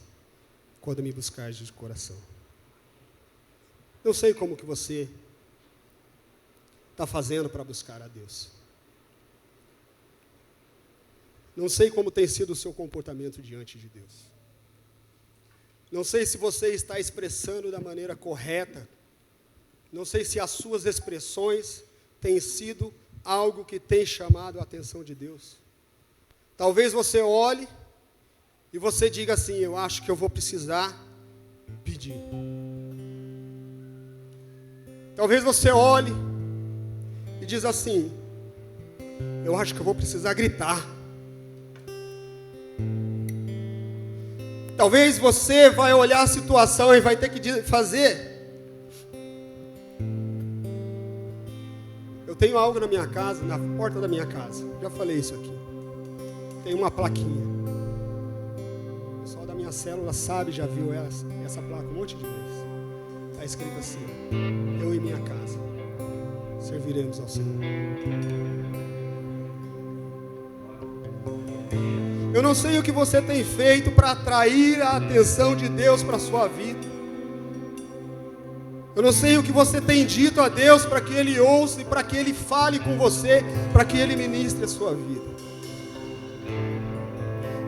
quando me buscardes de coração. Não sei como que você está fazendo para buscar a Deus. Não sei como tem sido o seu comportamento diante de Deus. Não sei se você está expressando da maneira correta. Não sei se as suas expressões têm sido algo que tem chamado a atenção de Deus. Talvez você olhe e você diga assim: eu acho que eu vou precisar pedir. Talvez você olhe e diz assim: eu acho que eu vou precisar gritar. Talvez você vai olhar a situação e vai ter que fazer. Eu tenho algo na minha casa, na porta da minha casa. Já falei isso aqui. Tem uma plaquinha. O pessoal da minha célula sabe, já viu essa placa um monte de vezes. Está escrito assim: eu e minha casa serviremos ao Senhor. Eu não sei o que você tem feito para atrair a atenção de Deus para a sua vida. Eu não sei o que você tem dito a Deus para que Ele ouça e para que Ele fale com você, para que Ele ministre a sua vida.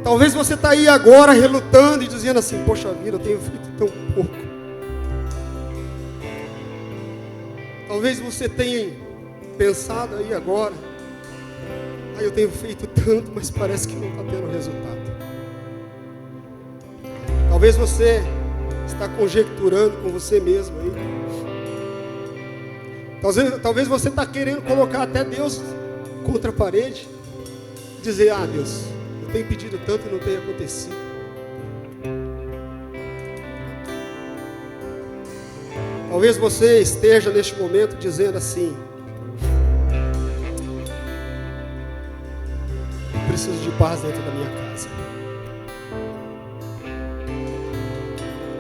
Talvez você está aí agora relutando e dizendo assim: poxa vida, eu tenho feito tão pouco. Talvez você tenha pensado aí agora, eu tenho feito tanto, mas parece que não está tendo resultado. Talvez você está conjecturando com você mesmo aí. Talvez você está querendo colocar até Deus contra a parede. Dizer, Deus, eu tenho pedido tanto e não tem acontecido. Talvez você esteja neste momento dizendo assim, eu preciso de paz dentro da minha casa.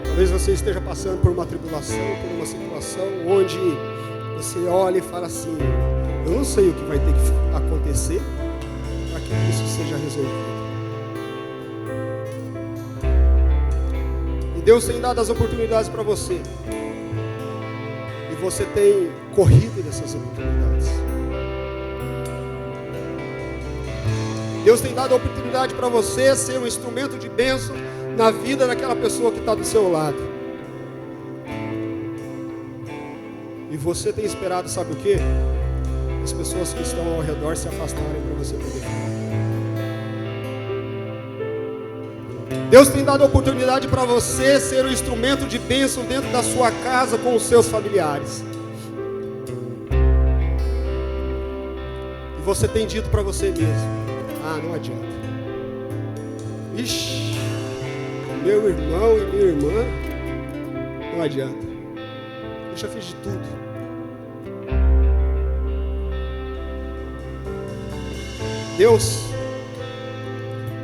Talvez você esteja passando por uma tribulação, por uma situação onde você olha e fala assim, eu não sei o que vai ter que acontecer para que isso seja resolvido. E Deus tem dado as oportunidades para você. E você tem corrido dessas oportunidades. Deus tem dado a oportunidade para você ser um instrumento de bênção na vida daquela pessoa que está do seu lado. E você tem esperado, sabe o quê? As pessoas que estão ao redor se afastarem para você poder falar. Deus tem dado a oportunidade para você ser um instrumento de bênção dentro da sua casa com os seus familiares. E você tem dito para você mesmo, não adianta. Ixi, meu irmão e minha irmã, não adianta. Eu já fiz de tudo. Deus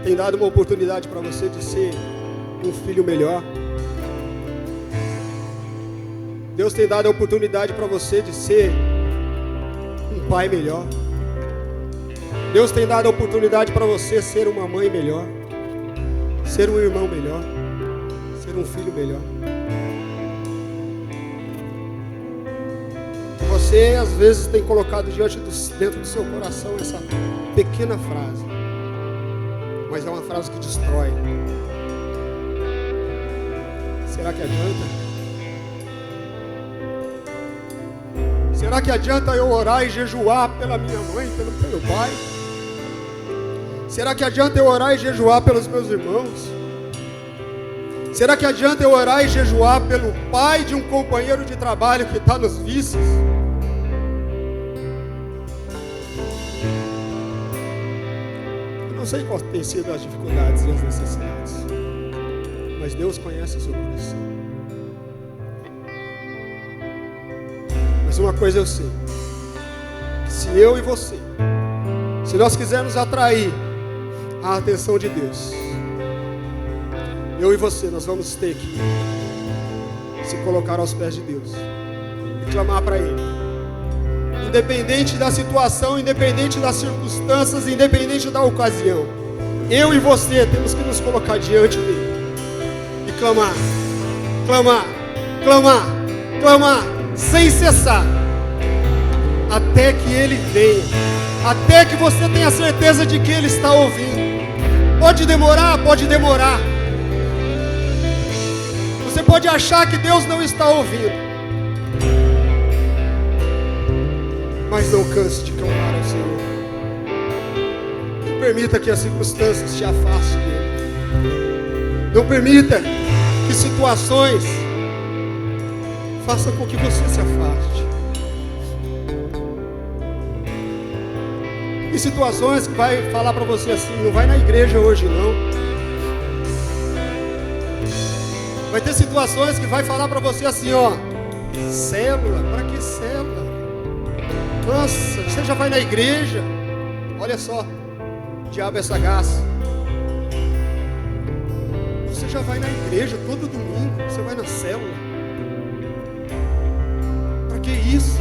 tem dado uma oportunidade para você de ser um filho melhor. Deus tem dado a oportunidade para você de ser um pai melhor. Deus tem dado a oportunidade para você ser uma mãe melhor, ser um irmão melhor, ser um filho melhor. Você às vezes tem colocado dentro do seu coração essa pequena frase, mas é uma frase que destrói. Será que adianta? Será que adianta eu orar e jejuar pela minha mãe, pelo meu pai? Será que adianta eu orar e jejuar pelos meus irmãos? Será que adianta eu orar e jejuar pelo pai de um companheiro de trabalho que está nos vícios? Eu não sei quais têm sido as dificuldades e as necessidades, mas Deus conhece o seu coração. Mas uma coisa eu sei, que se eu e você, se nós quisermos atrair a atenção de Deus, eu e você, nós vamos ter que se colocar aos pés de Deus e clamar para Ele, independente da situação, independente das circunstâncias, independente da ocasião. Eu e você temos que nos colocar diante dele e clamar, clamar, clamar, clamar, sem cessar, até que Ele venha, até que você tenha certeza de que Ele está ouvindo. Pode demorar, pode demorar. Você pode achar que Deus não está ouvindo, mas não canse de clamar ao Senhor. Não permita que as circunstâncias te afastem dele. Não permita que situações façam com que você se afaste. E situações que vai falar para você assim, não vai na igreja hoje não. Vai ter situações que vai falar para você assim, célula, para que célula? Nossa, você já vai na igreja? Olha só, o diabo é sagaz. Você já vai na igreja todo domingo, você vai na célula. Para que isso?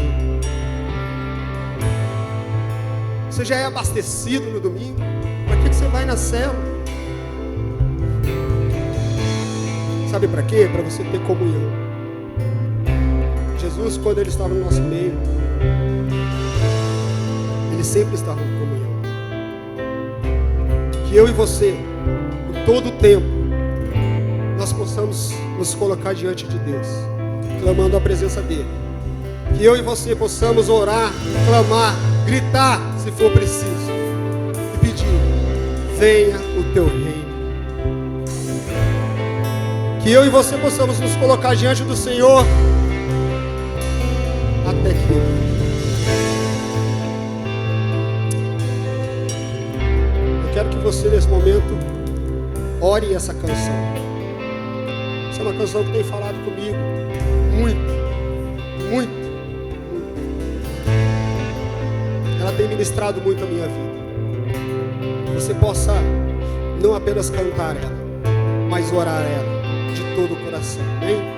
Você já é abastecido no domingo, para que você vai na célula? Sabe para quê? Para você ter comunhão. Jesus, quando Ele estava no nosso meio, Ele sempre estava em comunhão. Que eu e você, em todo o tempo, nós possamos nos colocar diante de Deus, clamando a presença dEle, Que eu e você possamos orar, clamar, gritar, se for preciso, e pedir: venha o teu reino. Que eu e você possamos nos colocar diante do Senhor até que Ele venha. Eu quero que você nesse momento ore essa canção. Essa é uma canção que tem falado comigo muito, muito. Ela tem ministrado muito a minha vida. Você possa não apenas cantar ela, mas orar ela de todo o coração. Amém?